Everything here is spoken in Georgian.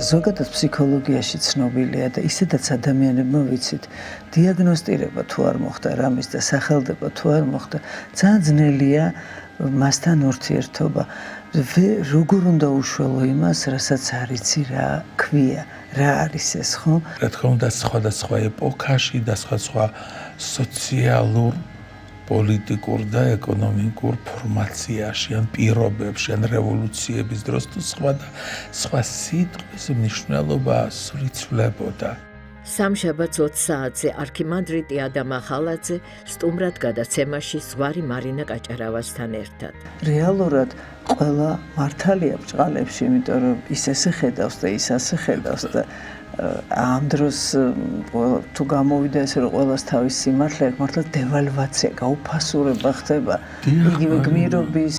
ზოგადად ფსიქოლოგიაში ცნობილია და ისედაც ადამიანებმა ვიცით, დიაგნოსტირება თუ არ მოხდა რამის და სახელდება თუ არ მოხდა, ძალიან ძნელია მასთან ურთიერთობა. როგორ უნდა უშველო იმას, რასაც არ იცი რა ქვია, რა არის ეს, ხო? რა თქმა უნდა, სხვადასხვა ეპოქაში და სხვადასხვა სოციალურ, პოლიტიკურ და ეკონომიკურ ფორმაციაში, ან პირობებში, ან რევოლუციების დროს თუ სხვა სიტყვის მნიშვნელობა სრიცვლებოდა. სამშაბათს 20 საათზე არქიმანდრიტი ადამ ახალაძე სტუმრად გადაცემაში ზღვარი მარინა კაჭარავასთან ერთად. რეალურად ყველა მართალია ბჭყალებში, იმიტომ რომ ის ესე ხედავს და ის ასე ხედავს და ამ დროს თუ გამოვიდა ესე რომ ყველას თავის სიმართლე აქვს, მართლა დევალვაცია, გაუფასურება ხდება იგივე გმირობის